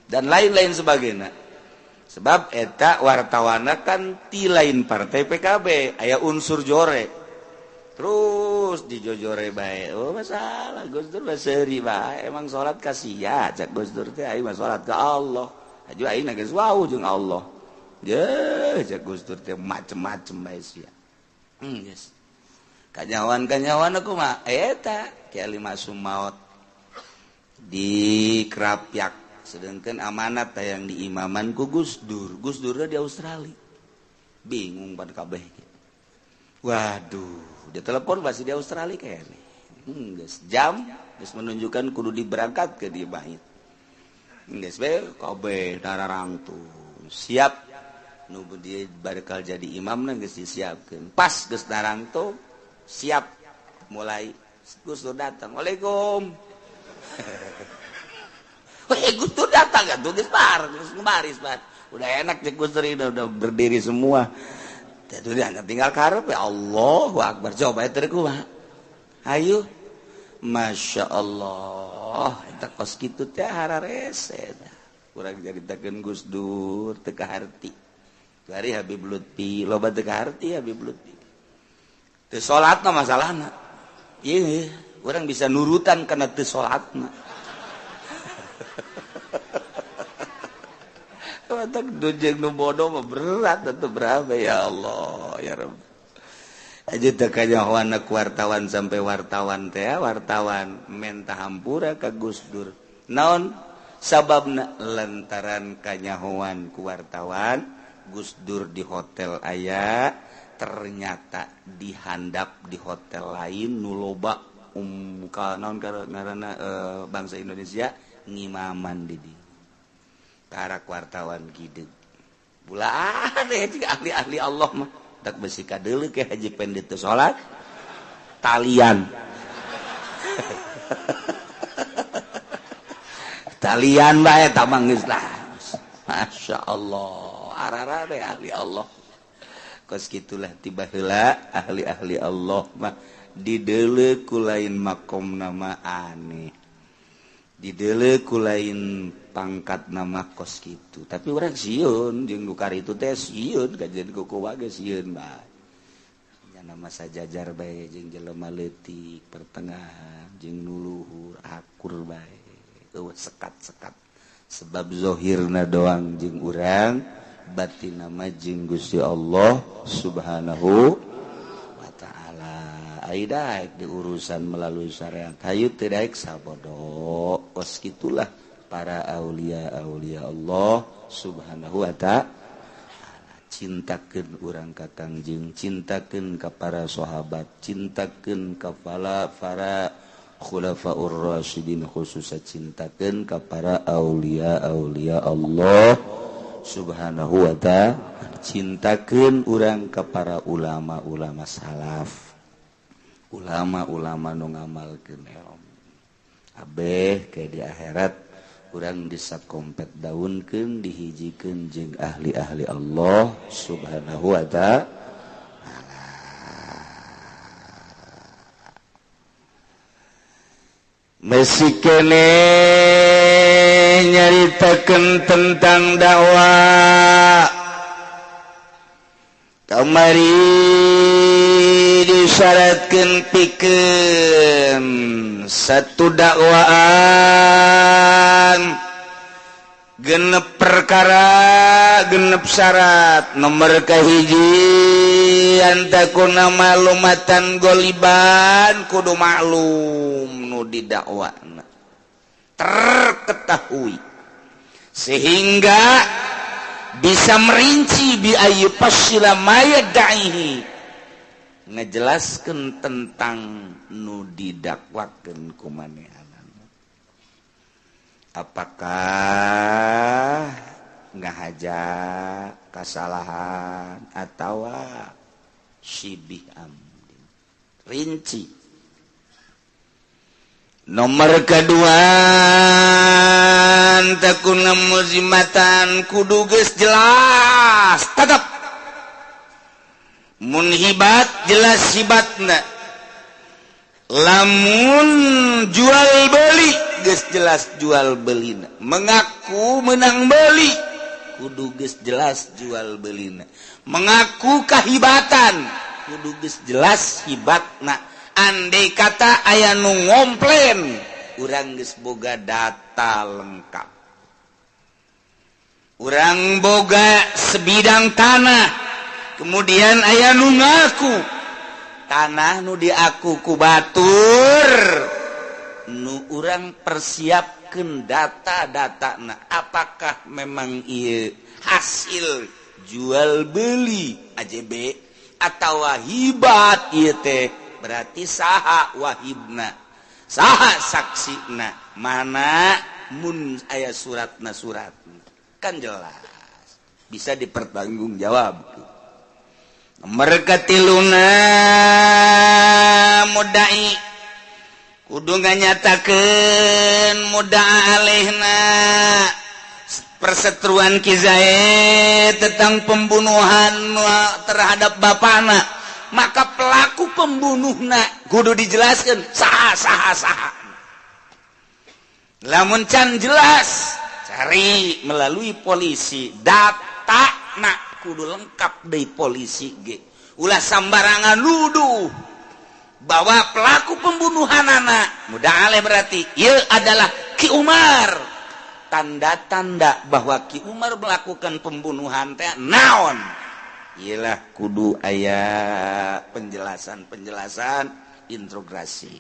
dan lain-lain sebagainya sebab eta wartawana kan ti lain partai PKB aya unsur jore terus dijojore bae masalah Gus Dur baseri bae emang sholat kasia cak Gus Dur teh aing mah sholat ka Allah aju aing geus wau jeung Allah ya cak Gus Dur teh macem-macem bae sia geus kanyawan aku mah eta Kiai Masum maot di Krapyak sedangkan amanat yang diimaman ku Gus Dur di Australia bingung pada kabeh waduh dia telepon masih di Australia kayaknya geus jam geus menunjukkan kudu diberangkat ke di bait geus bae kabeh dararangtung siap nu dia bakal jadi imamna geus disiapkeun pas geus darangtung siap mulai Gus Dur datang Waalaikum Gus Dur datang kan tuh baris udah enak cek Gus Dur udah berdiri semua itu dia hanya tinggal karep ya Allahu Akbar coba itu kumaha ayo Masya Allah eta kos kitu teh hararese urang caritakeun Gus Dur teu kaharti bari Habib Lutfi loba teu kaharti Habib Lutfi teu salatna masalahna ieu urang bisa nurutan kana teu salatna matak dujeng nu bodoh mah berat atuh berapa ya Allah ya Rabb aja teh kanyahoan ku wartawan sampai wartawan teh wartawan menta hampura ka Gus Dur naon sababna lantaran kanyahoan ku wartawan Gus Dur di hotel aya ternyata dihandap di hotel lain nu loba naon ngaranna bangsa Indonesia ngimaman di dieu karak wartawan gideg bulaan jika ahli-ahli Allah mah dak besi kadeuleu ke haji pendit teu salat talian talian bae eta mah geus lah Masya Allah arara teh ahli Allah kos kitulah tiba heula ahli-ahli Allah mah dideuleu ku lain makom nama aneh dideuleu ku lain pangkat nama kos gitu tapi orang sieun jeung nu karitu teh sieun kajian kuku wae sieun bae nya nama sajajar bae jeung jelema leutik pertengahan jeung nu luhur akur bae eueuh sekat-sekat sebab zahirna doang jeung urang batinna mah jeung Gusti Allah Subhanahu wa taala ai daek di urusan melalui syariat hayu teu daek sabodo kos kitulah para aulia Allah Subhanahu wa ta'ala cintakeun urang ka Kangjeng cintakeun ka para sahabat cintakeun ka para khulafaur rasyidin khususnya cintakeun ka para aulia Allah Subhanahu wa ta'ala cintakeun urang ka para ulama salaf ulama nu ngamalkeun ilmu abeh ke di akhirat urang disakompet daunkeun dihijikeun jeung ahli-ahli Allah Subhanahu wa ta'ala masih kene nyaritakeun tentang dakwah kamari disyaratkeun pikeun satu dakwaan genep perkara genep syarat nomor kahiji antakuna malumatan goliban kudu maklum nu didakwana terketahui sehingga bisa merinci bi ayu pasila mayadaihi ngejelaskeun tentang nu didakwakeun ku manehanna apakah ngahaja kasalahan atawa syibih amdin rinci nomor kedua takuna muzimatan kudu geus jelas tetep mun hibat jelas hibatna lamun jual beli geus jelas jual belina mengaku menang beli kudu geus jelas jual belina mengaku kahibatan kudu geus jelas hibatna andai kata aya nu ngomplain urang geus boga data lengkap urang boga sebidang tanah kemudian aya nu ngaku tanah nu diaku ku batur nu urang persiapkeun data-datana apakah memang ieu hasil jual beli AJB atau hibat ieu teh berarti saha wahibna saha saksina mana mun aya suratna kan jelas bisa dipertanggungjawab. Nomor katiluna mudai kudu nganyatakeun mudaa alehna perseteruan Ki Zaid tentang pembunuhan terhadap bapana maka pelaku pembunuhna kudu dijelaskan saha lamun can jelas cari melalui polisi data nak kudu lengkap dari polisi ge ulah sambarangan nuduh bahwa pelaku pembunuhan anak mudah aleh berarti ieu adalah Ki Umar tanda-tanda bahwa Ki Umar melakukan pembunuhan teh naon ialah kudu aya penjelasan interogasi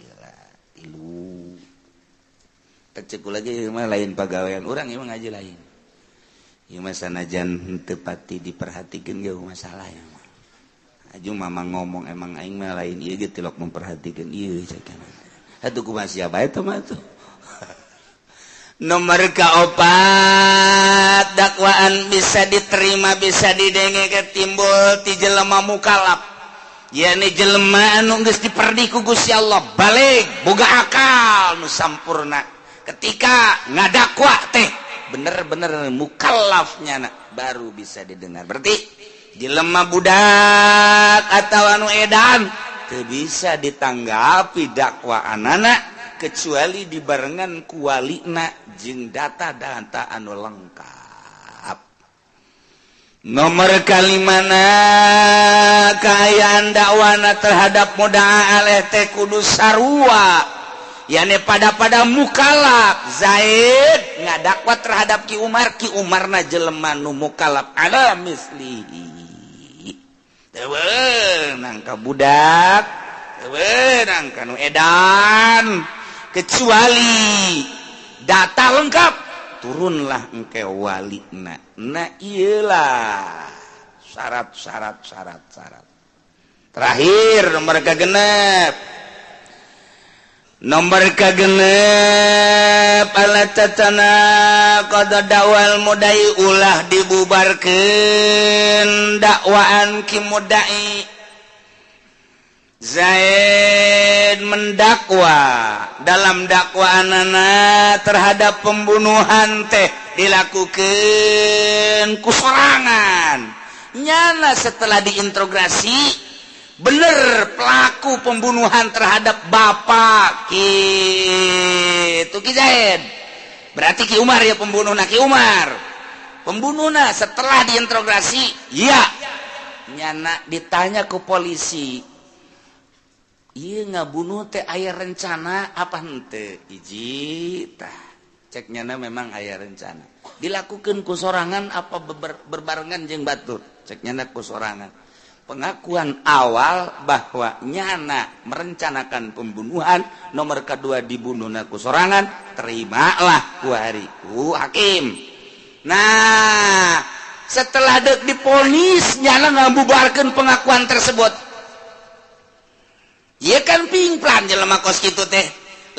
ilu tecek lagi mah lain pagawean urang ieu ngaji lain ieu mah sanajan teu pati diperhatikeun ge masalahnya aju mama ngomong emang aing mah lain ieu ge tilok memperhatikeun ieu cenah atuh kumaha sia bae teh mah tuh nomor kaopat dakwaan bisa diterima bisa didengekeun timbul ti jelema mukallaf yani jelema anu geus diperdi ku Gusti Allah balik boga akal nu sampurna ketika ngadakwa teh bener-bener mukallafnya baru bisa didengar berarti jelema budak atau anu edan teu bisa ditanggapi dakwaanana kecuali dibarengan ku walina jeung data-data anu lengkap. Nomor kalimana kaayaan dakwana terhadap mudaa aleh teh kudu sarua yani pada mukallaf Zaid ngadakwa terhadap Ki Umarna jelema nu mukallaf ala mislihi teu beunang ka budak teu beunang ka nu edan kecuali data lengkap turunlah engke walina na iyalah syarat terakhir nomor kagenep alatatana qada dawal mudai ulah dibubarkeun dakwaan Ki Mudai Zaid mendakwa dalam dakwaanana terhadap pembunuhan teh dilakukan kusorangan nyana setelah diintrogasi bener pelaku pembunuhan terhadap bapak kitu Ki Zaid berarti Ki Umar ya pembunuhna Ki Umar pembunuhna setelah diintrogasi ya nyana ditanya ke polisi iya ngabunuh teh aya rencana apa henteu hiji tah cek nyana memang aya rencana dilakukeun ku sorangan apa berbarengan jeung batur cek nyana ku sorangan pengakuan awal bahwa nyana merencanakan pembunuhan nomor kedua dibunuhna ku sorangan terimalah ku hakim nah setelah deuk diponis nyana ngabubarkeun pengakuan tersebut ieu kan pingplan jelema kos kitu teh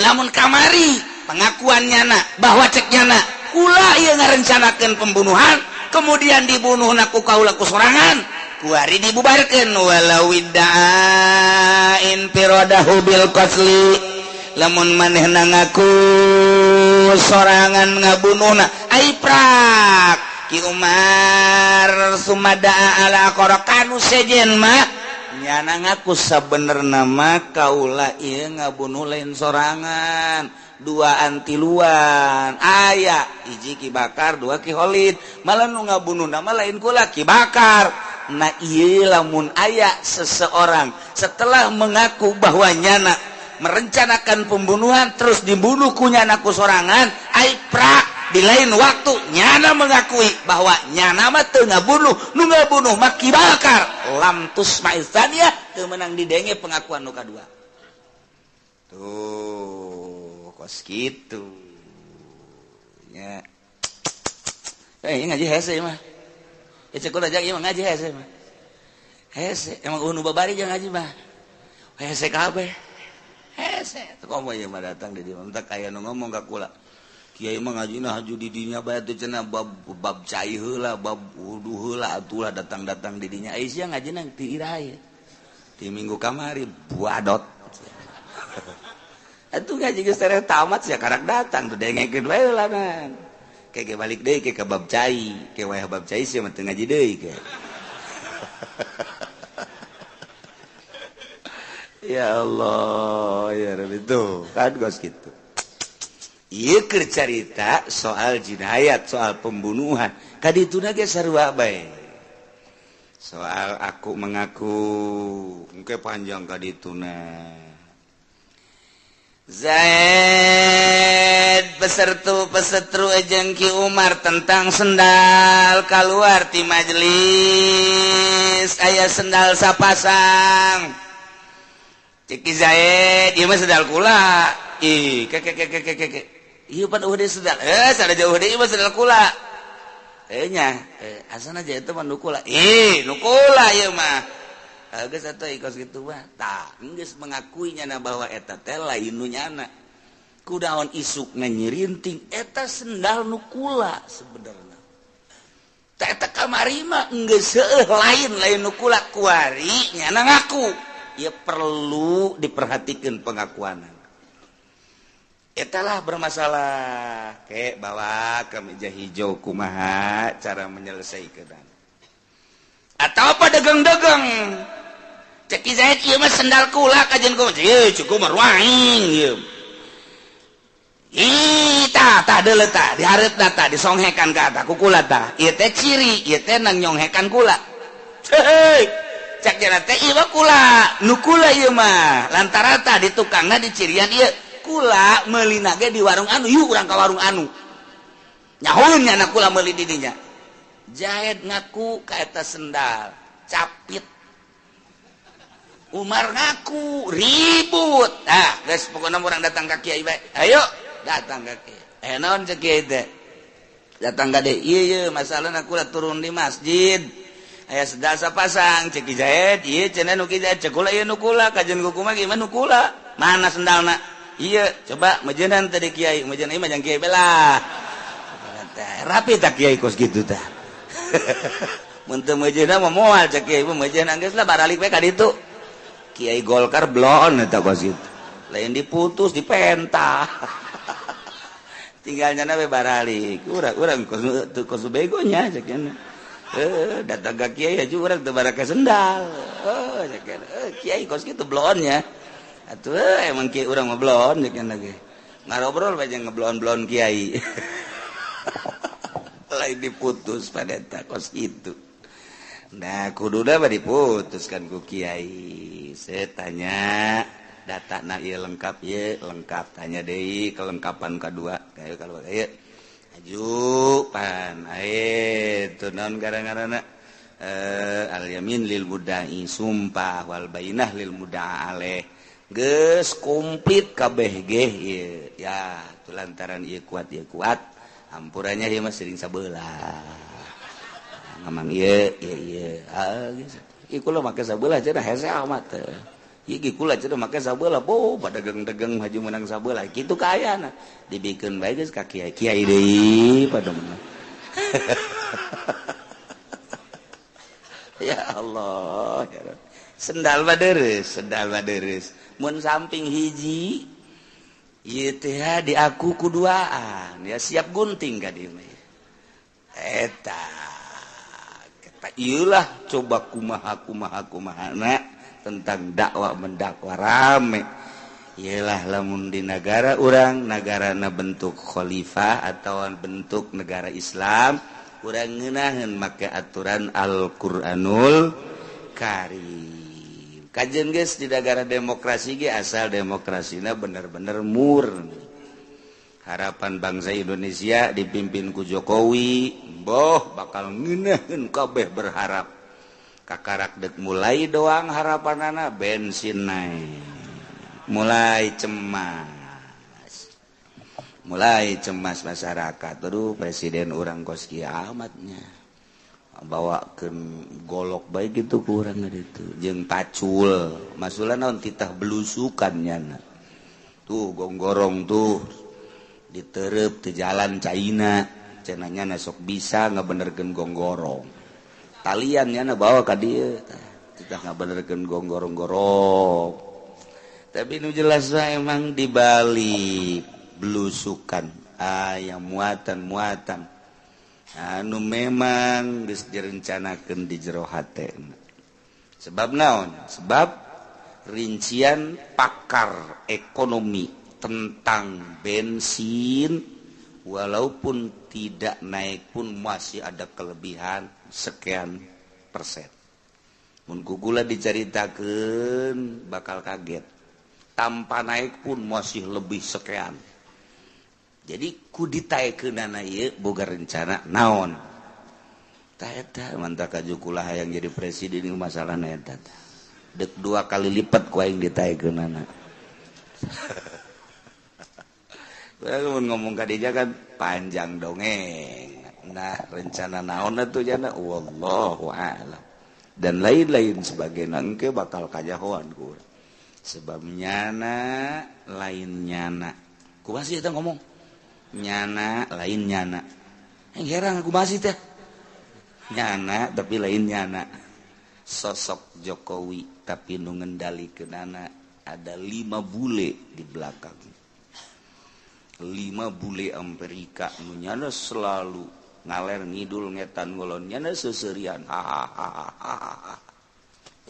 lamun kamari pengakuannya bahwa ceknya kula ieu ngarencanakeun pembunuhan kemudian dibunuhna ku kaula ku sorangan kuari dibubarkeun walau widda'in firadahu bil qatli lamun manehna ngaku sorangan ngabunuhna ai prak Ki Umar sumada'a ala qarakanu sejen mah nyana ngaku sabener nama kaula ieu ngabunuh lain sorangan dua antiluan aya hiji Ki Bakar dua Ki Holid malah nu ngabunuh nama lain kula Ki Bakar. Nah ieu lamun aya seseorang setelah mengaku bahwa nyana merencanakan pembunuhan terus dibunuh ku nyana ku sorangan ai pra di lain waktu nyana mengakui bahwa nyana mah teu ngabunuh nu ngabunuh mah Ki Bakar lam tusma'il tsaniyah teu meunang didenge pengakuan nu kadua tuh kos kitu nya ngaji hese mah cek urang ieu mah ngaji hese mah hese emang nu babari jeung ngaji mah hese kabeh hese teu komo ieu mah datang di dieu mah aya nu ngomong ka kula kiai mah ngajina haju di dinya bae teh cenah bab cai heula bab wudu heula atulah datang-datang di dinya ai sia ngajina ti iraha di minggu kamari buadot atuh ngaji geus tereh tamat sia karak datang teu dengekeun wae heulanan keke balik deui ke bab cai ke wae bab cai sia mah teu ngaji deui ke ya Allah ya Rabbi tuh kan gos kitu. Ieu keur carita soal jinayat, soal pembunuhan. Kadituna ge sarua bae. Soal aku mengaku, engke panjang kadituna. Zaid pesertu jeung Ki Umar tentang sendal keluar ti majelis. Aya sendal sapasang. Cik Zaid, ieu mah sendal kula. Ih, ke. Ieu pan eueuh sendal. Sada jauh deui mah sendal kula. Nya, asana aja itu mah nu kula. Nu kula ieu mah. Geus atuh ikos kitu mah. Tah, geus mengakui nyana bahwa eta teh lain nu nyana. Kunaon isukna nyirinting eta sendal nu kula sebenarnya. Tah eta kamari mah geus seueuh lain nu kula kuari nyana ngaku. Ieu perlu diperhatikan pengakuanan. Etalah bermasalah kayak bawa ke meja hijau kumaha cara menyelesaikan atau apa dagang-dagang cek Zaid ieu mah sendal kula kajen kumaha ieu cukup mah ruaing ieu tah deuleu tah dihareupna tah disonghekan ka eta ku kula tah ieu teh ciri ieu teh nang nyonghekan kula heuh cek cenah teh ieu mah kula nu kula ieu mah lantaran tah di tukangna dicirian ieu kula meuli nage di warung anu yuk urang ka warung anu nyahoeun nya kula meuli di dinya Zaid ngaku ka eta sendal capit Umar ngaku ribut geus pokona urang datang ka kiai bae ayo datang ka kiai naon cek kiai teh datang ka deui ieu masalahna kula turun di masjid aya sendal sapasang cek Zaid ieu cenah nu kieu cek kula ieu nu kula kajen kumaha gimana nu kula mana sendalna iya coba majenan tadi kiai majenan ieu mah jang kiai belah rapi tak kiai kos gitu tah mun teu majenan mah moal cek kiai mah majenan geus lah baralik we ka ditu kiai Golkar blon eta kos gitu lain diputus dipentah tinggalnya we baralik urang kos begonya cek nya datang ka kiai aja urang teu baraka sendal cek kiai kos gitu blonnya atuh emang kiai urang mah blon jeung lagi ngarobrol bae jeung ngeblon-blon kiai lain diputus pada eta kos kitu nah kuduna mah diputuskan ku kiai saya tanya datana ieu lengkap ieu lengkap tanya deui kelengkapan kadua kayak kalau ieu aju pan teu naon gara-garana al yamin lil mudda'i sumpah wal bainah lil mudda'a alaih geus komplit kabeh ge ieu ya lantaran ieu kuat ampurannya ieu mah sering sabeula ngamang ieu geus ieu kula make sabeula cenah hese amat ieu ge kula cenah make sabeula dagang-dagang maju menang sabeula kitu kaayana dibikeun bae geus ka kiai deui pada menang ya Allah ya Rabbi sendal baderes mun samping hiji ieu teh di aku kuduaan ya siap gunting ka dieu mah eta ieulah coba kumaha na tentang dakwah mendakwa rame. Yalah lamun di negara urang negarana bentuk khalifah atau bentuk negara Islam, urang ngeunaheun make aturan Al-Qur'anul Karim. Kajian geus di negara demokrasi ge asal demokrasina bener-bener murni. Harapan bangsa Indonesia dipimpin ku Jokowi, boh bakal ngeunaheun kabeh berharap. Kakarak dek mulai doang harapanana bensin naik. Mulai cemas masyarakat. Terus presiden orang kos kiamatnya bawakeun golok baik itu kurang itu jeung pacul masulah naon titah belusukan nyana tuh gonggorong tuh ditereup teu jalan caina cenah nyana sok bisa ngabenerkeun gonggorong talian nyana bawa ka dieu titah ngabenerkeun gonggorong-gorong. Tapi nu jelas emang dibalik belusukan yang muatan-muatan anu memang geus direncanakeun di jero hatena. Sebab naon? Sebab rincian pakar ekonomi tentang bensin walaupun tidak naik pun masih ada kelebihan sekian persen. Mun kugula dicaritakeun bakal kaget. Tanpa naik pun masih lebih sekian. Jadi ku ditaekeunana ieu boga rencana naon? Tah eta mantap kajukula hayang jadi presiden ieu masalahna eta. Dek 2 kali lipat ku aing ditaekeunana. Mun ngomong ka dinya kan panjang dongeng. Nah, rencana naon atuh jana wallahu a'lam. Dan lain-lain sebagainya engke bakal kajahoan ku. Sebab nyana lain nyana. Ku masih teh ngomong. Nyana lain nyana. Heran aku masih teh. Nyana tapi lain nyana. Sosok Jokowi tapi nu ngendalikeunana ada 5 bule di belakang. 5 bule Amerika nu nyana selalu ngaler ngidul ngetan ngolon nyana seuseurean. Ha.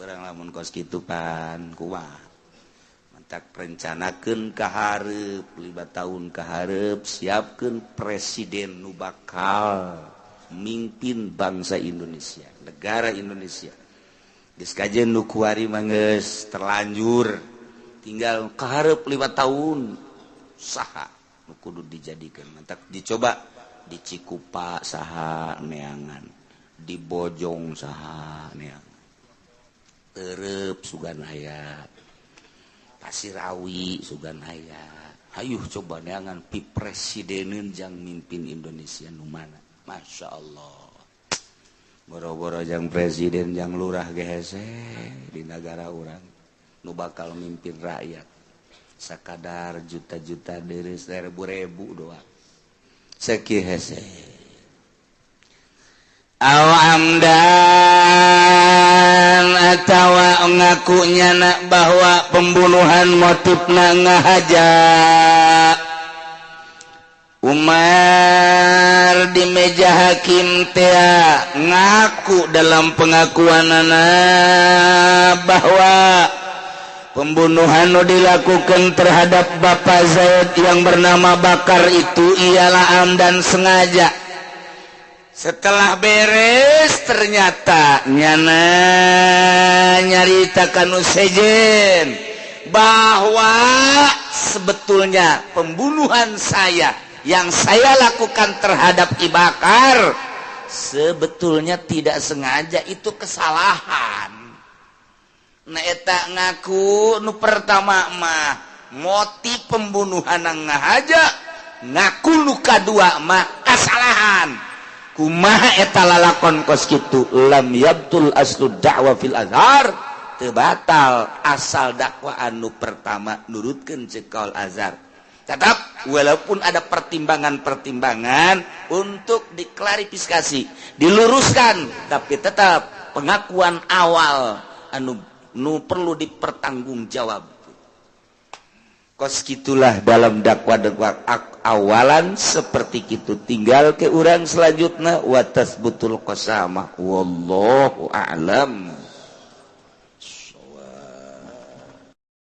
Urang lamun kos kitu pan kumaha? Tak rencanakeun ka hareup 5 tahun ka hareup siapkeun presiden nu bakal mimpin bangsa Indonesia, negara Indonesia. Geus kajen nu kuari mah geus terlanjur. Tinggal ka hareup 5 tahun saha nu kudu dijadikeun. Tak dicoba di Cikupa saha neangan, di Bojong saha neangan. Eueup sugan aya Pasirawi sugan aya. Hayuh coba neangan pi presideneun jang mimpin Indonesia nu mana. Masya Allah. Boro-boro jang presiden jang lurah ge hese di negara urang nu bakal mimpin rakyat. Sakadar juta-juta deureus ribu-ribu doang. Sakieu hese. Amdan atawa ngaku nyana bahwa pembunuhan motifna ngahaja Umar di meja hakim teh ngaku dalam pengakuanana bahwa pembunuhan dilakukan terhadap Bapak Zaid yang bernama Bakar itu ialah amdan sengaja. Setelah beres ternyata nyaritakan sejen bahwa sebetulnya pembunuhan yang saya lakukan terhadap Bakar sebetulnya tidak sengaja, itu kesalahan. Nah eta ngaku nu pertama mah motif pembunuhan ngahaja, ngaku nu kadua mah kesalahan. Kumaha eta lalakon kos kitu lam yabtul aslu da'wa fil azhar, teu batal asal dakwah anu pertama nurutkeun cekal azhar. Tetap walaupun ada pertimbangan-pertimbangan untuk diklarifikasi, diluruskan, tapi tetap pengakuan awal anu perlu dipertanggungjawab. Kos gitulah dalam dakwah-dakwah awalan seperti itu. Tinggal ke urang selanjutnya watas betul qasamah wallahu a'lam.